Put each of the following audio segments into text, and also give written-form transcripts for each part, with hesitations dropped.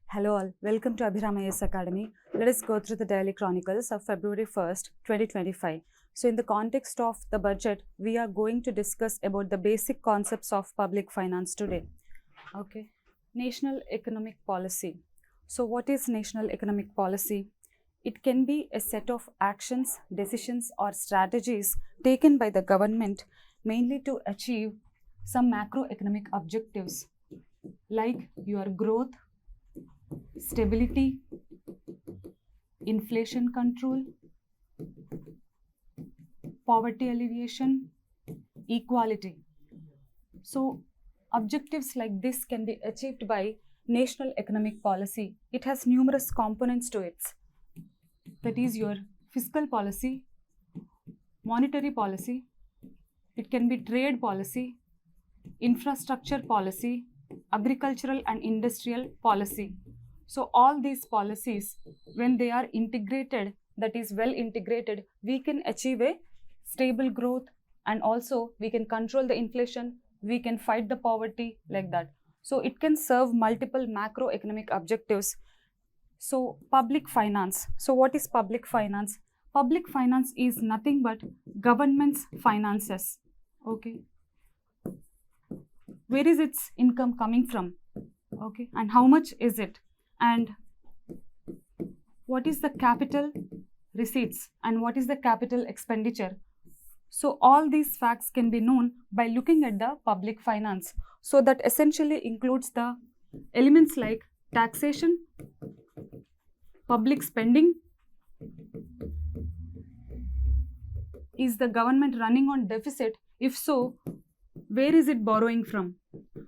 Hello all, welcome to Abhiram IAS Academy. Let us go through the daily chronicles of February 1st, 2025. So in the context of the budget, we are going to discuss about the basic concepts of public finance today. Okay, National Economic Policy. So what is National Economic Policy? It can be a set of actions, decisions or strategies taken by the government mainly to achieve some macroeconomic objectives like your growth, stability, inflation control, poverty alleviation, equality. So objectives like this can be achieved by national economic policy. It has numerous components to it. That is your fiscal policy, monetary policy, it can be trade policy, infrastructure policy, agricultural and industrial policy. So all these policies, when they are integrated, that is well integrated, we can achieve a stable growth and also we can control the inflation, we can fight the poverty like that. So it can serve multiple macroeconomic objectives. So public finance. So what is public finance? Public finance is nothing but government's finances. Okay. Where is its income coming from? Okay. And how much is it? And what is the capital receipts and what is the capital expenditure? So all these facts can be known by looking at the public finance. So that essentially includes the elements like taxation, public spending, is the government running on deficit? If so, where is it borrowing from?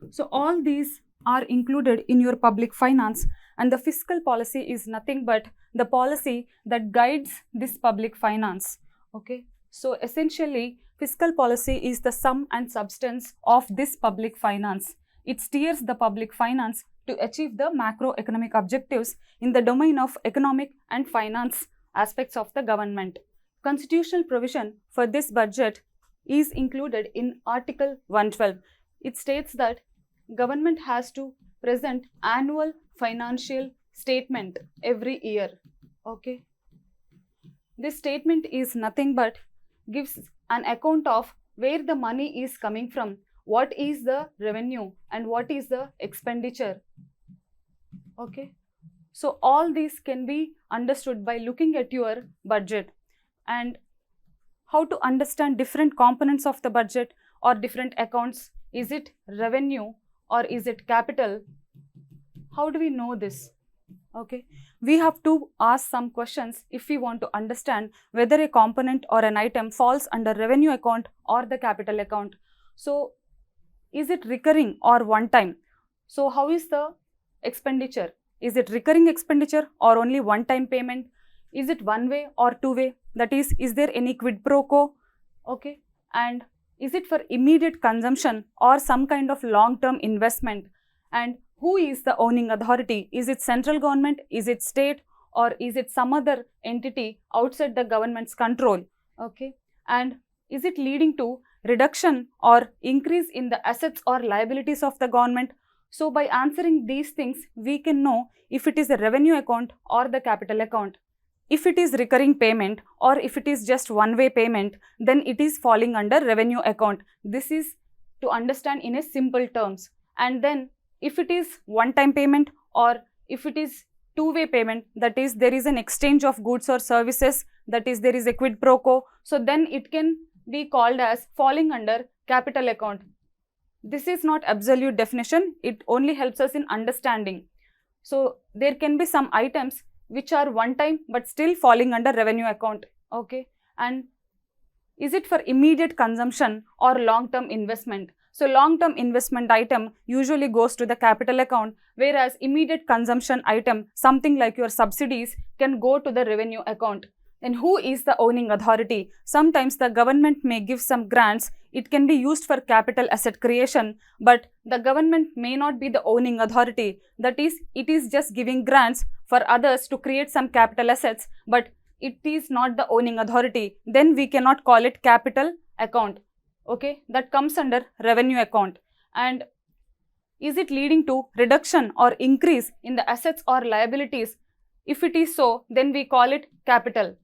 So all these are included in your public finance, and the fiscal policy is nothing but the policy that guides this public finance. Okay, so essentially fiscal policy is the sum and substance of this public finance. It steers the public finance to achieve the macroeconomic objectives in the domain of economic and finance aspects of the government. Constitutional provision for this budget is included in Article 112. It states that government has to present annual financial statement every year. Okay. This statement is nothing but gives an account of where the money is coming from, what is the revenue and what is the expenditure. Okay. So all these can be understood by looking at your budget. And how to understand different components of the budget or different accounts. Is it revenue or is it capital? How do we know this? Okay, we have to ask some questions if we want to understand whether a component or an item falls under revenue account or the capital account. So is it recurring or one time? So how is the expenditure? Is it recurring expenditure or only one time payment? Is it one way or two way? That is there any quid pro quo? Okay, and is it for immediate consumption or some kind of long-term investment? And who is the owning authority? Is it central government? Is it state? Or is it some other entity outside the government's control? Okay, and is it leading to reduction or increase in the assets or liabilities of the government? So by answering these things, we can know if it is a revenue account or the capital account. If it is recurring payment or if it is just one-way payment, then it is falling under revenue account. This is to understand in a simple terms. And then if it is one-time payment or if it is two-way payment, that is there is an exchange of goods or services, that is there is a quid pro quo. So then it can be called as falling under capital account. This is not absolute definition. It only helps us in understanding. So there can be some items which are one time but still falling under revenue account. Okay, and is it for immediate consumption or long-term investment? So long-term investment item usually goes to the capital account, whereas immediate consumption item, something like your subsidies, can go to the revenue account. And who is the owning authority? Sometimes the government may give some grants. It can be used for capital asset creation, but the government may not be the owning authority. That is, it is just giving grants for others to create some capital assets, but it is not the owning authority. Then we cannot call it capital account. okay, that comes under revenue account. And is it leading to reduction or increase in the assets or liabilities? If it is so, then we call it capital.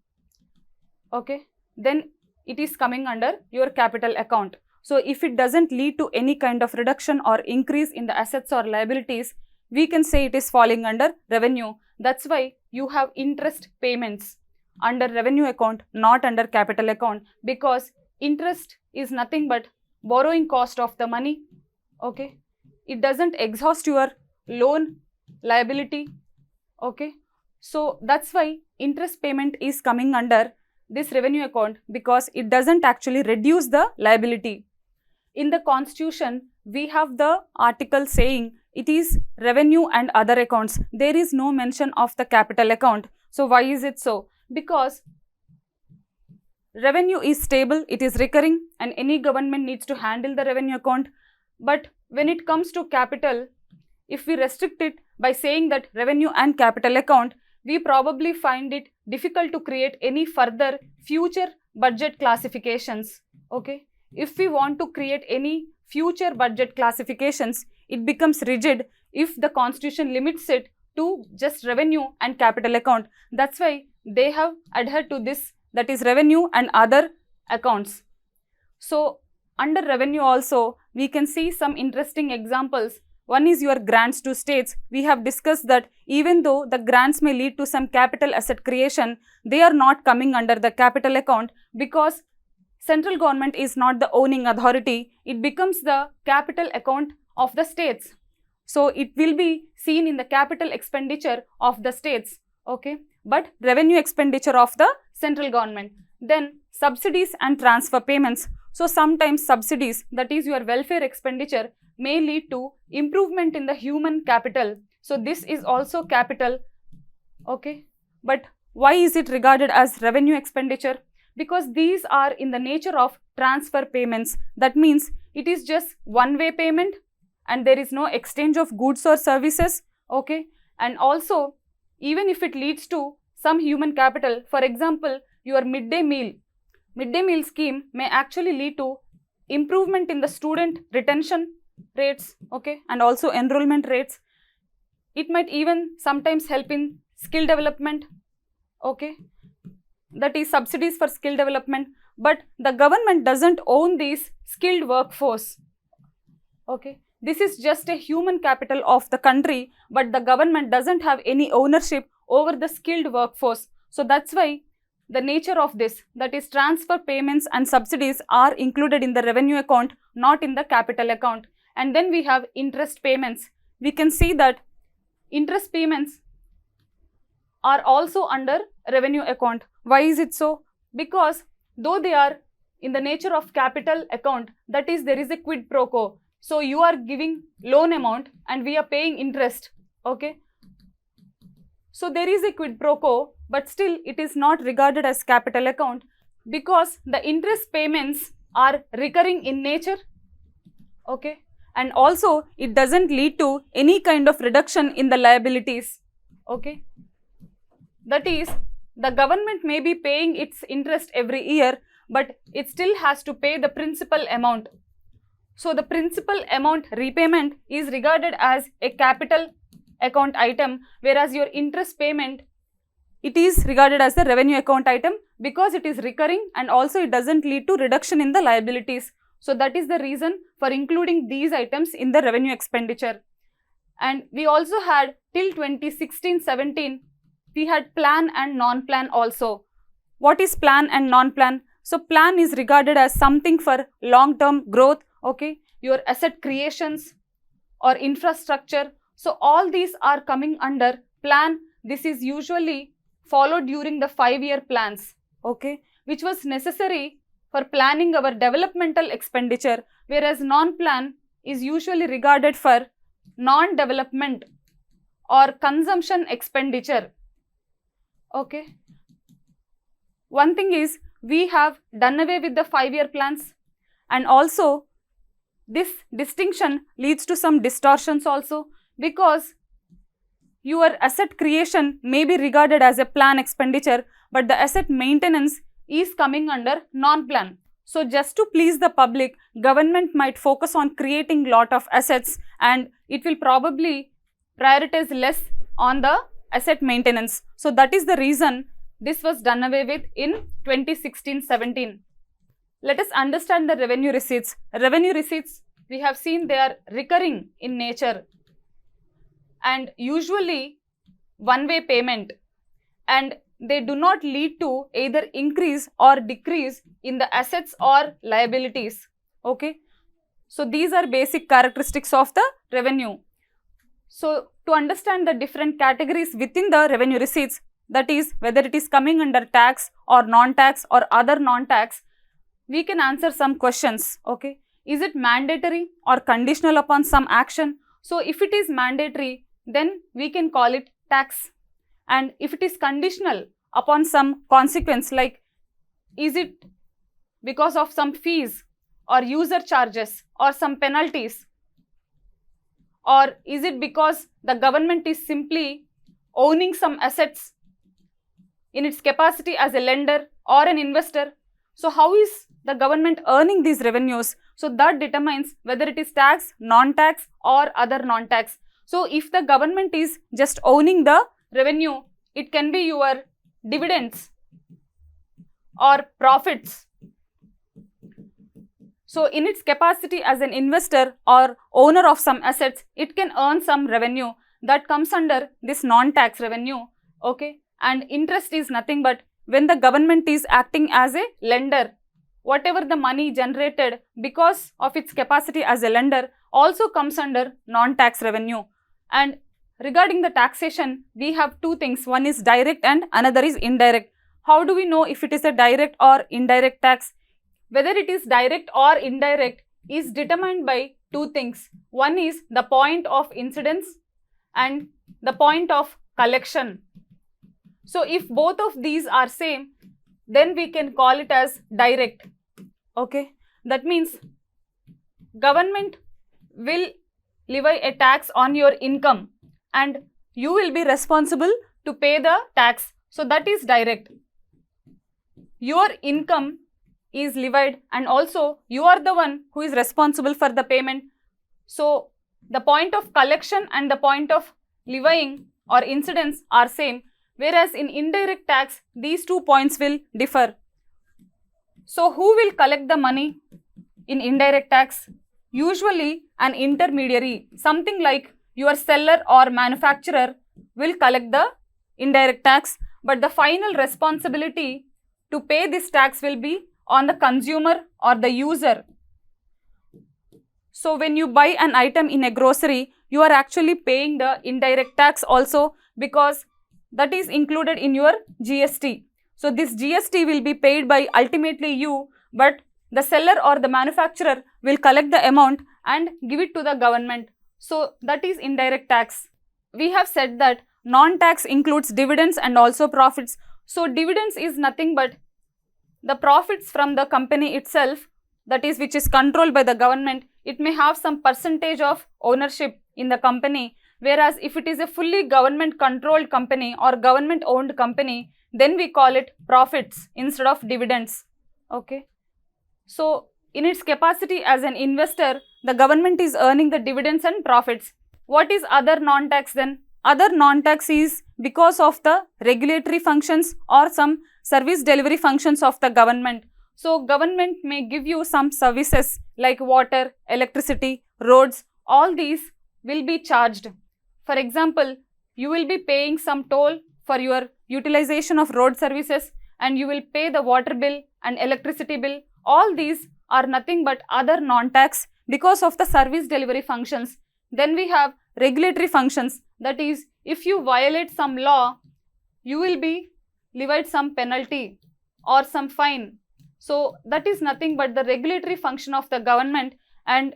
Okay, then it is coming under your capital account. So if it doesn't lead to any kind of reduction or increase in the assets or liabilities, we can say it is falling under revenue. That's why you have interest payments under revenue account, not under capital account, because interest is nothing but borrowing cost of the money. Okay, it doesn't exhaust your loan liability. Okay, so that's why interest payment is coming under this revenue account, because it doesn't actually reduce the liability. In the constitution, we have the article saying it is revenue and other accounts. There is no mention of the capital account. So why is it so? Because revenue is stable, it is recurring, and any government needs to handle the revenue account. But when it comes to capital, if we restrict it by saying that revenue and capital account, we probably find it difficult to create any further future budget classifications. Okay, if we want to create any future budget classifications, it becomes rigid if the constitution limits it to just revenue and capital account. That's why they have adhered to this, that is revenue and other accounts. So under revenue also, we can see some interesting examples. One is your grants to states. We have discussed that even though the grants may lead to some capital asset creation, they are not coming under the capital account, because central government is not the owning authority. It becomes the capital account of the states. So it will be seen in the capital expenditure of the states, okay, but revenue expenditure of the central government. Then subsidies and transfer payments. So sometimes subsidies, that is your welfare expenditure, may lead to improvement in the human capital. So this is also capital, okay. But why is it regarded as revenue expenditure? Because these are in the nature of transfer payments. That means it is just one-way payment and there is no exchange of goods or services, okay. And also, even if it leads to some human capital, for example, your midday meal scheme may actually lead to improvement in the student retention rates, okay, and also enrollment rates. It might even sometimes help in skill development, okay, that is subsidies for skill development. But the government doesn't own these skilled workforce, okay. This is just a human capital of the country, but the government doesn't have any ownership over the skilled workforce. So that's why the nature of this, that is transfer payments and subsidies, are included in the revenue account, not in the capital account. And then we have interest payments. We can see that interest payments are also under revenue account. Why is it so? Because though they are in the nature of capital account, that is, there is a quid pro quo. So you are giving loan amount and we are paying interest, okay. So there is a quid pro quo, but still it is not regarded as capital account, because the interest payments are recurring in nature, okay. And also it doesn't lead to any kind of reduction in the liabilities, okay. That is, the government may be paying its interest every year, but it still has to pay the principal amount. So the principal amount repayment is regarded as a capital account item, whereas your interest payment, it is regarded as the revenue account item, because it is recurring and also it doesn't lead to reduction in the liabilities. So that is the reason for including these items in the revenue expenditure. And we also had till 2016-17, we had plan and non-plan also. What is plan and non-plan? So plan is regarded as something for long-term growth, okay, your asset creations or infrastructure. So all these are coming under plan. This is usually followed during the 5-year plans, okay, which was necessary for planning our developmental expenditure, whereas non-plan is usually regarded for non-development or consumption expenditure, okay. One thing is, we have done away with the 5-year plans, and also this distinction leads to some distortions also, because your asset creation may be regarded as a plan expenditure, but the asset maintenance is coming under non-plan. So just to please the public, government might focus on creating lot of assets and it will probably prioritize less on the asset maintenance. So that is the reason this was done away with in 2016-17. Let us understand the revenue receipts. Revenue receipts, we have seen they are recurring in nature and usually one-way payment, and they do not lead to either increase or decrease in the assets or liabilities. Okay, so these are basic characteristics of the revenue. So to understand the different categories within the revenue receipts, that is whether it is coming under tax or non-tax or other non-tax, we can answer some questions. Okay, is it mandatory or conditional upon some action? So if it is mandatory, then we can call it tax. And if it is conditional upon some consequence, like is it because of some fees or user charges or some penalties, or is it because the government is simply owning some assets in its capacity as a lender or an investor? So how is the government earning these revenues? So that determines whether it is tax, non-tax or other non-tax. So if the government is just owning the revenue, it can be your dividends or profits. So in its capacity as an investor or owner of some assets, it can earn some revenue that comes under this non-tax revenue. Okay, and interest is nothing but when the government is acting as a lender, whatever the money generated because of its capacity as a lender also comes under non-tax revenue. And regarding the taxation, we have two things. One is direct and another is indirect. How do we know if it is a direct or indirect tax? Whether it is direct or indirect is determined by two things. One is the point of incidence and the point of collection. So if both of these are same, then we can call it as direct. Okay, that means government will levy a tax on your income and you will be responsible to pay the tax. So that is direct. Your income is levied and also you are the one who is responsible for the payment. So the point of collection and the point of levying or incidence are same, whereas in indirect tax these 2 points will differ. So who will collect the money in indirect tax? Usually an intermediary, something like your seller or manufacturer will collect the indirect tax, but the final responsibility to pay this tax will be on the consumer or the user. So when you buy an item in a grocery, you are actually paying the indirect tax also because that is included in your GST. So this GST will be paid by ultimately you, but the seller or the manufacturer will collect the amount and give it to the government. So that is indirect tax. We have said that non-tax includes dividends and also profits. So dividends is nothing but the profits from the company itself, that is which is controlled by the government. It may have some percentage of ownership in the company, whereas if it is a fully government controlled company or government owned company, then we call it profits instead of dividends. Okay. So in its capacity as an investor, the government is earning the dividends and profits. What is other non-tax then? Other non-tax is because of the regulatory functions or some service delivery functions of the government. So government may give you some services like water, electricity, roads, all these will be charged. For example, you will be paying some toll for your utilization of road services and you will pay the water bill and electricity bill. All these are nothing but other non-tax because of the service delivery functions. Then we have regulatory functions, that is if you violate some law, you will be levied some penalty or some fine. So that is nothing but the regulatory function of the government, and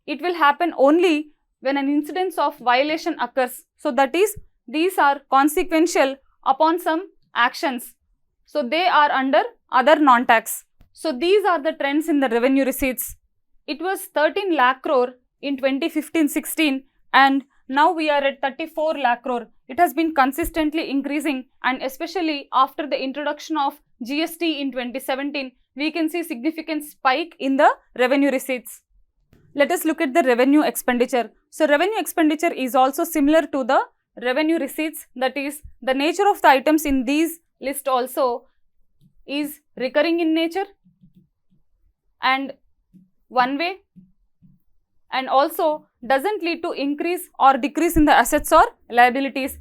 it will happen only when an incidence of violation occurs. So that is, these are consequential upon some actions. So they are under other non-tax. So these are the trends in the revenue receipts. It was 13 lakh crore in 2015-16 and now we are at 34 lakh crore. It has been consistently increasing, and especially after the introduction of GST in 2017, we can see significant spike in the revenue receipts. Let us look at the revenue expenditure. So revenue expenditure is also similar to the revenue receipts, that is the nature of the items in these list also is recurring in nature and one way, and also doesn't lead to increase or decrease in the assets or liabilities.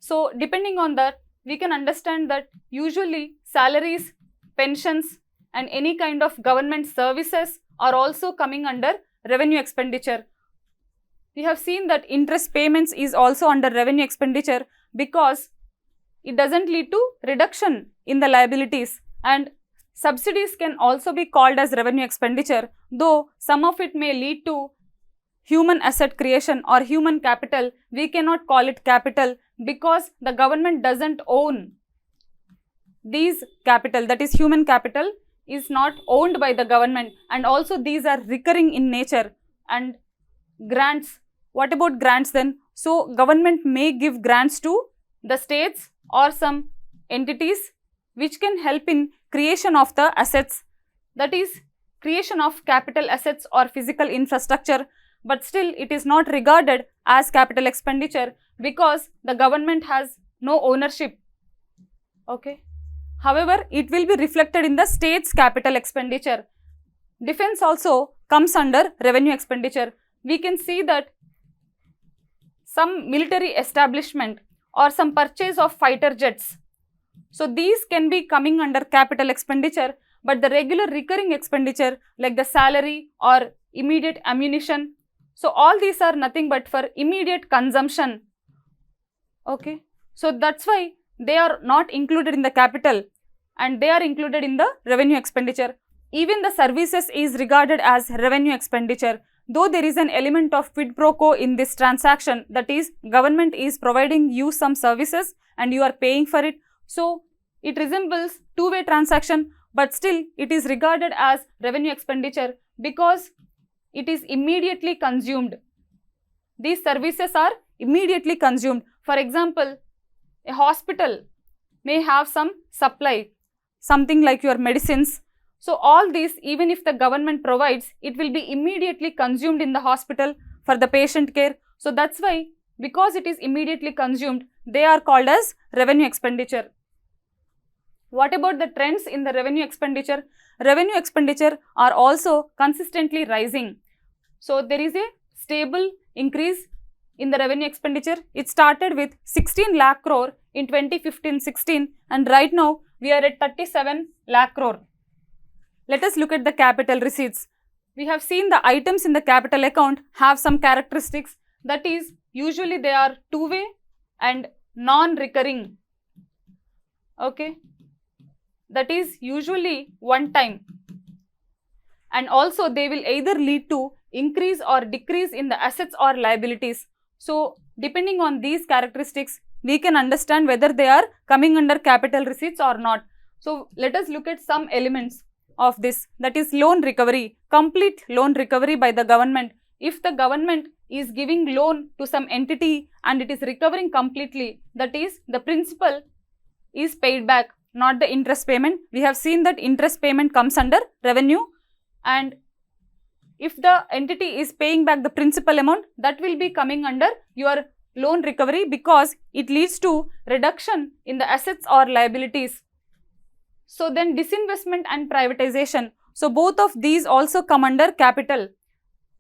So depending on that, we can understand that usually salaries, pensions and any kind of government services are also coming under revenue expenditure. We have seen that interest payments is also under revenue expenditure because it doesn't lead to reduction in the liabilities, and subsidies can also be called as revenue expenditure, though some of it may lead to human asset creation or human capital. We cannot call it capital because the government doesn't own these capital, that is human capital is not owned by the government, and also these are recurring in nature. And grants, what about grants then? So government may give grants to the states or some entities which can help in creation of the assets, that is creation of capital assets or physical infrastructure, but still it is not regarded as capital expenditure because the government has no ownership. Okay. However, it will be reflected in the state's capital expenditure. Defense also comes under revenue expenditure. We can see that some military establishment or some purchase of fighter jets. So these can be coming under capital expenditure, but the regular recurring expenditure like the salary or immediate ammunition, so all these are nothing but for immediate consumption. Okay. So that's why they are not included in the capital and they are included in the revenue expenditure. Even the services is regarded as revenue expenditure, though there is an element of quid pro quo in this transaction, that is government is providing you some services and you are paying for it. So it resembles two-way transaction, but still it is regarded as revenue expenditure because it is immediately consumed. These services are immediately consumed. For example, a hospital may have some supply, something like your medicines. So all these, even if the government provides, it will be immediately consumed in the hospital for the patient care. So that's why, because it is immediately consumed, they are called as revenue expenditure. What about the trends in the revenue expenditure? Revenue expenditure are also consistently rising. So there is a stable increase in the revenue expenditure. It started with 16 lakh crore in 2015-16 and right now we are at 37 lakh crore. Let us look at the capital receipts. We have seen the items in the capital account have some characteristics, that is usually they are two-way and non-recurring. Okay. That is usually one time, and also they will either lead to increase or decrease in the assets or liabilities. So depending on these characteristics, we can understand whether they are coming under capital receipts or not. So let us look at some elements of this, that is loan recovery, complete loan recovery by the government. If the government is giving loan to some entity and it is recovering completely, that is the principal is paid back, not the interest payment. We have seen that interest payment comes under revenue, and if the entity is paying back the principal amount, that will be coming under your loan recovery because it leads to reduction in the assets or liabilities. So then disinvestment and privatization. So both of these also come under capital.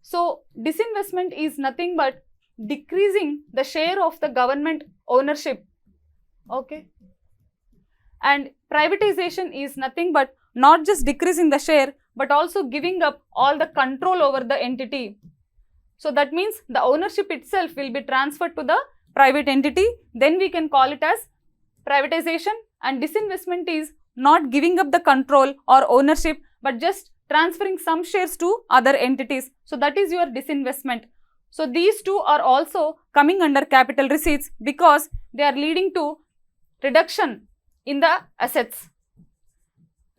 So disinvestment is nothing but decreasing the share of the government ownership. Okay. And privatization is nothing but not just decreasing the share, but also giving up all the control over the entity. So that means the ownership itself will be transferred to the private entity. Then we can call it as privatization. And disinvestment is not giving up the control or ownership, but just transferring some shares to other entities. So that is your disinvestment. So these two are also coming under capital receipts because they are leading to reduction in the assets.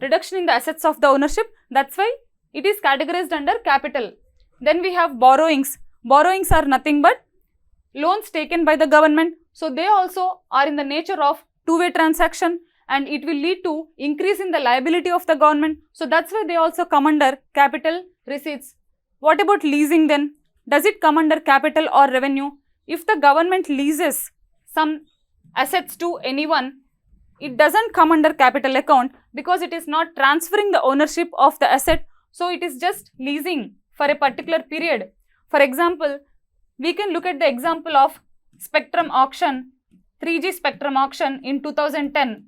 Reduction in the assets of the ownership. That's why it is categorized under capital. Then we have borrowings. Borrowings are nothing but loans taken by the government. So they also are in the nature of two-way transaction, and it will lead to increase in the liability of the government. So that's why they also come under capital receipts. What about leasing then? Does it come under capital or revenue? If the government leases some assets to anyone, it doesn't come under capital account because it is not transferring the ownership of the asset. So it is just leasing for a particular period. For example, we can look at the example of spectrum auction, 3G spectrum auction in 2010.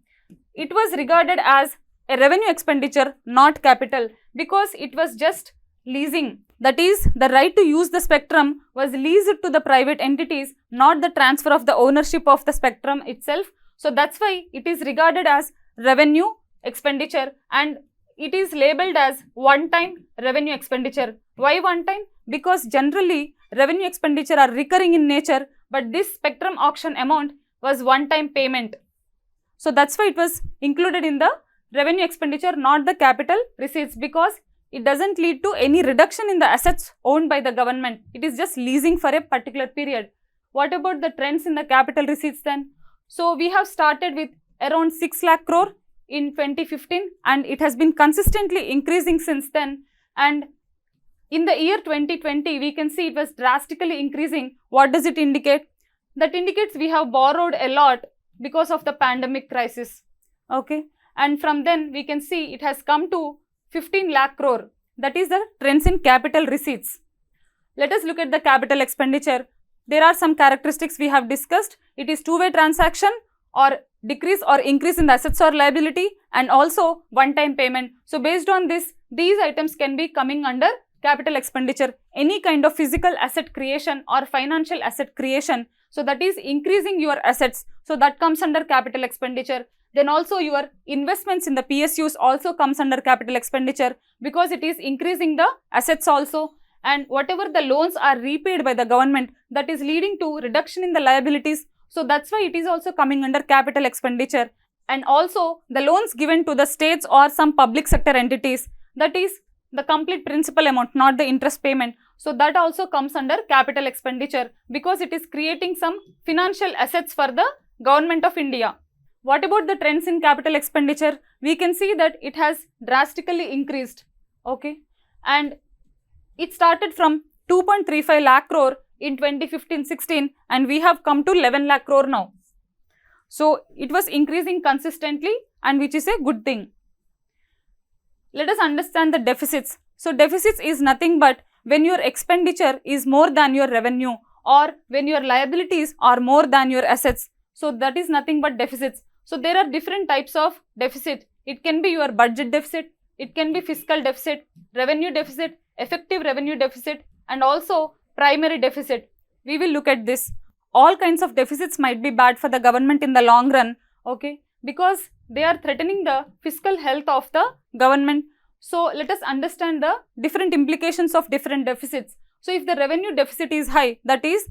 It was regarded as a revenue expenditure, not capital, because it was just leasing. That is, the right to use the spectrum was leased to the private entities, not the transfer of the ownership of the spectrum itself. So that's why it is regarded as revenue expenditure and it is labeled as one-time revenue expenditure. Why one time? Because generally revenue expenditure are recurring in nature, but this spectrum auction amount was one-time payment. So that's why it was included in the revenue expenditure, not the capital receipts, because it doesn't lead to any reduction in the assets owned by the government. It is just leasing for a particular period. What about the trends in the capital receipts then? So we have started with around 6 lakh crore in 2015 and it has been consistently increasing since then. And in the year 2020, we can see it was drastically increasing. What does it indicate? That indicates we have borrowed a lot because of the pandemic crisis. Okay. And from then we can see it has come to 15 lakh crore. That is the trends in capital receipts. Let us look at the capital expenditure. There are some characteristics we have discussed. It is two-way transaction or decrease or increase in the assets or liability and also one-time payment. So based on this, these items can be coming under capital expenditure. Any kind of physical asset creation or financial asset creation. So that is increasing your assets. So that comes under capital expenditure. Then also your investments in the PSUs also comes under capital expenditure because it is increasing the assets also. And whatever the loans are repaid by the government, that is leading to reduction in the liabilities. So that's why it is also coming under capital expenditure. And also the loans given to the states or some public sector entities, that is the complete principal amount, not the interest payment. So that also comes under capital expenditure because it is creating some financial assets for the government of India. What about the trends in capital expenditure? We can see that it has drastically increased. Okay. And it started from 2.35 lakh crore in 2015-16 and we have come to 11 lakh crore now. So it was increasing consistently and which is a good thing. Let us understand the deficits. So deficits is nothing but when your expenditure is more than your revenue or when your liabilities are more than your assets. So that is nothing but deficits. So there are different types of deficit. It can be your budget deficit, it can be fiscal deficit, revenue deficit, effective revenue deficit and also primary deficit. We will look at this. All kinds of deficits might be bad for the government in the long run, okay, because they are threatening the fiscal health of the government. So let us understand the different implications of different deficits. So if the revenue deficit is high, that is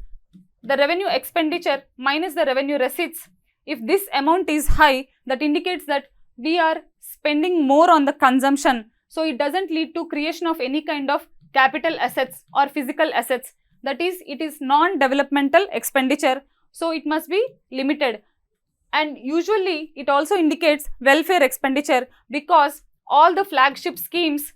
the revenue expenditure minus the revenue receipts, if this amount is high, that indicates that we are spending more on the consumption. So it doesn't lead to creation of any kind of capital assets or physical assets. That is, it is non-developmental expenditure. So it must be limited. And usually it also indicates welfare expenditure because all the flagship schemes,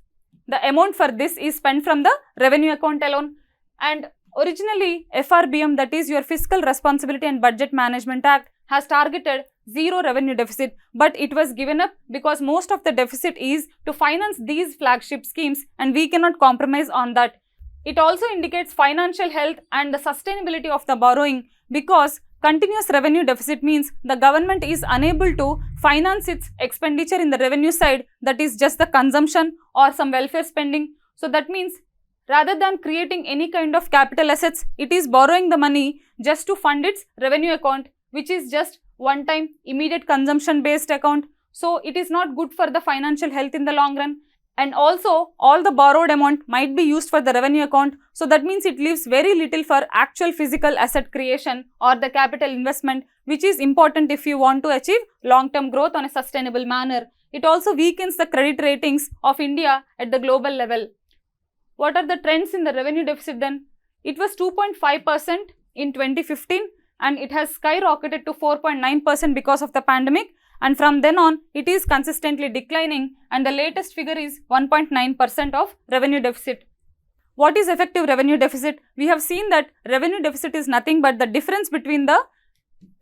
the amount for this is spent from the revenue account alone. And originally FRBM, that is your Fiscal Responsibility and Budget Management Act, has targeted zero revenue deficit, but it was given up because most of the deficit is to finance these flagship schemes and we cannot compromise on that. It also indicates financial health and the sustainability of the borrowing because continuous revenue deficit means the government is unable to finance its expenditure in the revenue side, that is just the consumption or some welfare spending. So that means rather than creating any kind of capital assets, it is borrowing the money just to fund its revenue account, which is just one-time immediate consumption based account. So it is not good for the financial health in the long run. And also all the borrowed amount might be used for the revenue account. So that means it leaves very little for actual physical asset creation or the capital investment, which is important if you want to achieve long-term growth on a sustainable manner. It also weakens the credit ratings of India at the global level. What are the trends in the revenue deficit then? It was 2.5% in 2015 and it has skyrocketed to 4.9% because of the pandemic. and from then on it is consistently declining, and the latest figure is 1.9% of revenue deficit. What is effective revenue deficit? We have seen that revenue deficit is nothing but the difference between the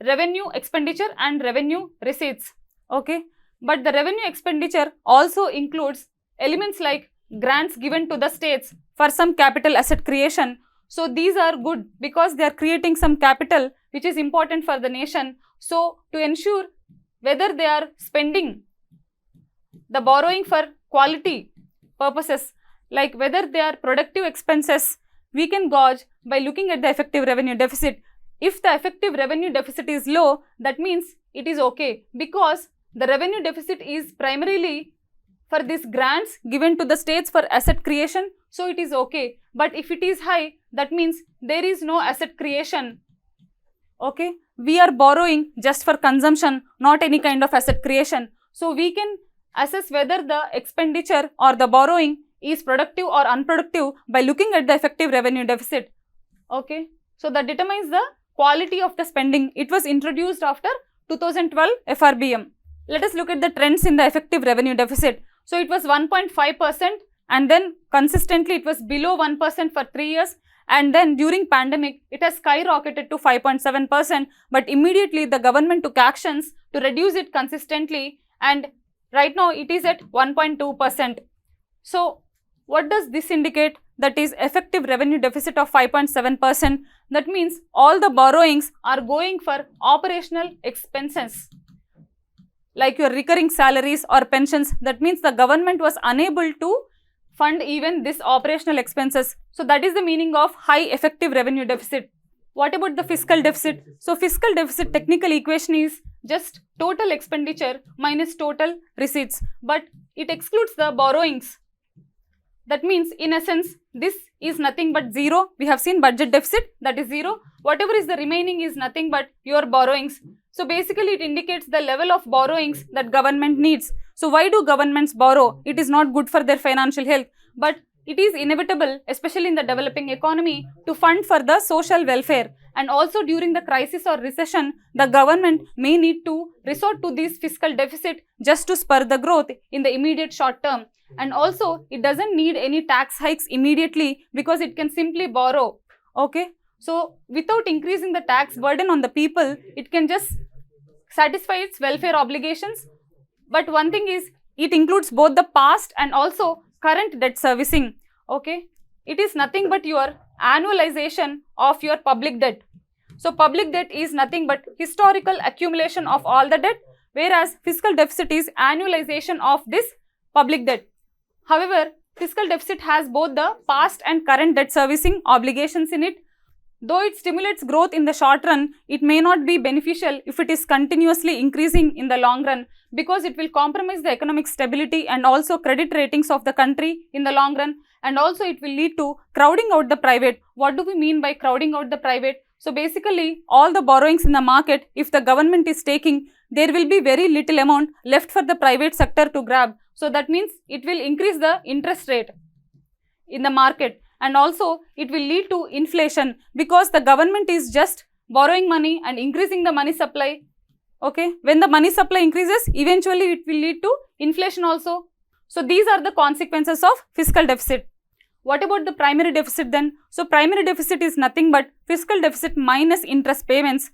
revenue expenditure and revenue receipts. Okay, but the revenue expenditure also includes elements like grants given to the states for some capital asset creation. So these are good because they are creating some capital which is important for the nation. So to ensure whether they are spending the borrowing for quality purposes, like whether they are productive expenses, we can gauge by looking at the effective revenue deficit. If the effective revenue deficit is low, that means it is okay, because the revenue deficit is primarily for these grants given to the states for asset creation, so it is okay. But if it is high, that means there is no asset creation. Okay, we are borrowing just for consumption, not any kind of asset creation. So we can assess whether the expenditure or the borrowing is productive or unproductive by looking at the effective revenue deficit. Okay, so that determines the quality of the spending. It was introduced after 2012 FRBM. Let us look at the trends in the effective revenue deficit. So it was 1.5%, and then consistently it was below 1% for 3 years, and then during pandemic it has skyrocketed to 5.7%, but immediately the government took actions to reduce it consistently, and right now it is at 1.2%. So what does this indicate? That is effective revenue deficit of 5.7%. That means all the borrowings are going for operational expenses, like your recurring salaries or pensions. That means the government was unable to fund even this operational expenses. So that is the meaning of high effective revenue deficit. What about the fiscal deficit? So fiscal deficit technical equation is just total expenditure minus total receipts, but it excludes the borrowings. That means in essence this is nothing but zero. We have seen budget deficit, that is zero. Whatever is the remaining is nothing but your borrowings. So basically it indicates the level of borrowings that government needs. So why do governments borrow? It is not good for their financial health, but it is inevitable, especially in the developing economy, to fund for the social welfare. And also during the crisis or recession, the government may need to resort to this fiscal deficit just to spur the growth in the immediate short term. And also it doesn't need any tax hikes immediately because it can simply borrow. Okay, so without increasing the tax burden on the people, it can just satisfy its welfare obligations. But one thing is, it includes both the past and also current debt servicing. Okay, it is nothing but your annualization of your public debt. So public debt is nothing but historical accumulation of all the debt, whereas fiscal deficit is annualization of this public debt. However, fiscal deficit has both the past and current debt servicing obligations in it. Though it stimulates growth in the short run, it may not be beneficial if it is continuously increasing in the long run, because it will compromise the economic stability and also credit ratings of the country in the long run, and also it will lead to crowding out the private. What do we mean by crowding out the private? So basically all the borrowings in the market, if the government is taking, there will be very little amount left for the private sector to grab. So that means it will increase the interest rate in the market, and also it will lead to inflation because the government is just borrowing money and increasing the money supply. Okay, when the money supply increases, eventually it will lead to inflation also. So these are the consequences of fiscal deficit. What about the primary deficit then? So primary deficit is nothing but fiscal deficit minus interest payments.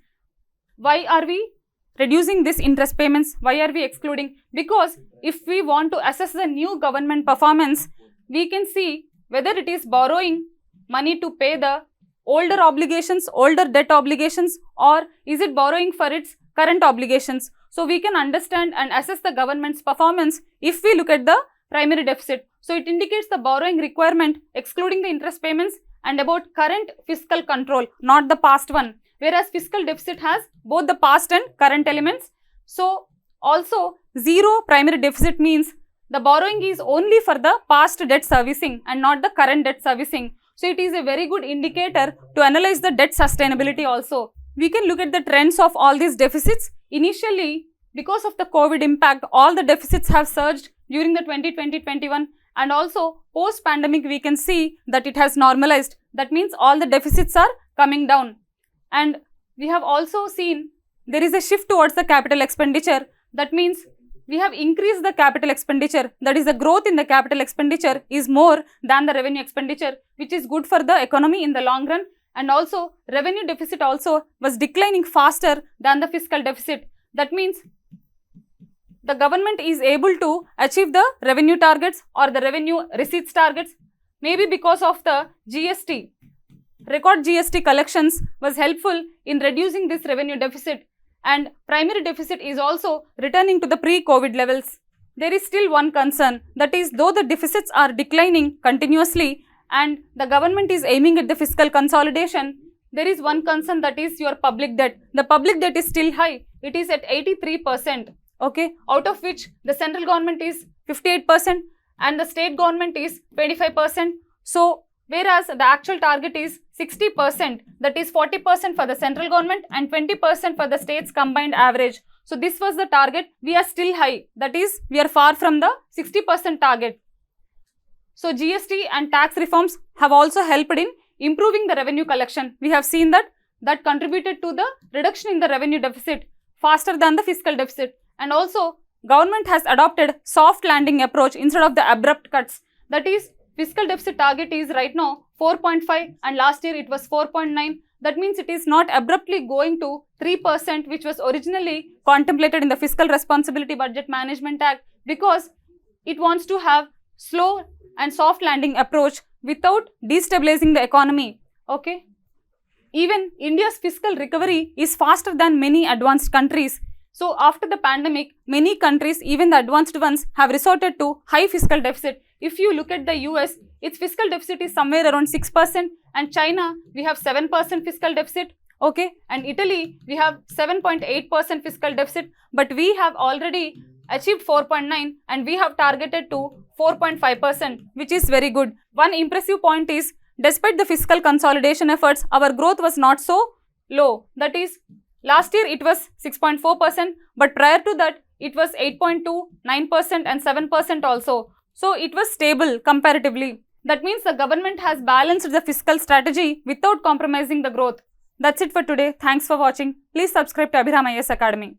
Why are we reducing this interest payments? Why are we excluding? Because if we want to assess the new government performance, we can see whether it is borrowing money to pay the older obligations, older debt obligations, or is it borrowing for its current obligations. So we can understand and assess the government's performance if we look at the primary deficit. So it indicates the borrowing requirement excluding the interest payments and about current fiscal control, not the past one. Whereas fiscal deficit has both the past and current elements. So also zero primary deficit means the borrowing is only for the past debt servicing and not the current debt servicing. So it is a very good indicator to analyze the debt sustainability also. We can look at the trends of all these deficits. Initially, because of the COVID impact, all the deficits have surged during the 2020-21, and also post-pandemic we can see that it has normalized. That means all the deficits are coming down. And we have also seen there is a shift towards the capital expenditure. That means we have increased the capital expenditure. That is, the growth in the capital expenditure is more than the revenue expenditure, which is good for the economy in the long run. And also, revenue deficit also was declining faster than the fiscal deficit. That means the government is able to achieve the revenue targets or the revenue receipts targets, maybe because of the GST. Record GST collections was helpful in reducing this revenue deficit, and primary deficit is also returning to the pre-COVID levels. There is still one concern, that is, though the deficits are declining continuously and the government is aiming at the fiscal consolidation, there is one concern, that is your public debt. The public debt is still high. It is at 83%, okay, out of which the central government is 58% and the state government is 25%. So, whereas the actual target is 60%, that is 40% for the central government and 20% for the states combined average. So, this was the target. We are still high, that is, we are far from the 60% target. So, GST and tax reforms have also helped in improving the revenue collection. We have seen that contributed to the reduction in the revenue deficit faster than the fiscal deficit. And also, government has adopted soft landing approach instead of the abrupt cuts. That is, fiscal deficit target is right now 4.5 and last year it was 4.9. That means it is not abruptly going to 3%, which was originally contemplated in the Fiscal Responsibility Budget Management Act, because it wants to have slow and soft landing approach without destabilizing the economy. Okay. Even India's fiscal recovery is faster than many advanced countries. So, after the pandemic, many countries, even the advanced ones, have resorted to high fiscal deficit. If you look at the US, its fiscal deficit is somewhere around 6%, and China, we have 7% fiscal deficit, okay, and Italy, we have 7.8% fiscal deficit, but we have already achieved 4.9 and we have targeted to 4.5%, which is very good. One impressive point is, despite the fiscal consolidation efforts, our growth was not so low. That is, last year it was 6.4%, but prior to that it was 8.2, 9% and 7% also. So, it was stable comparatively. That means the government has balanced the fiscal strategy without compromising the growth. That's it for today. Thanks for watching. Please subscribe to Abhiram IAS Academy.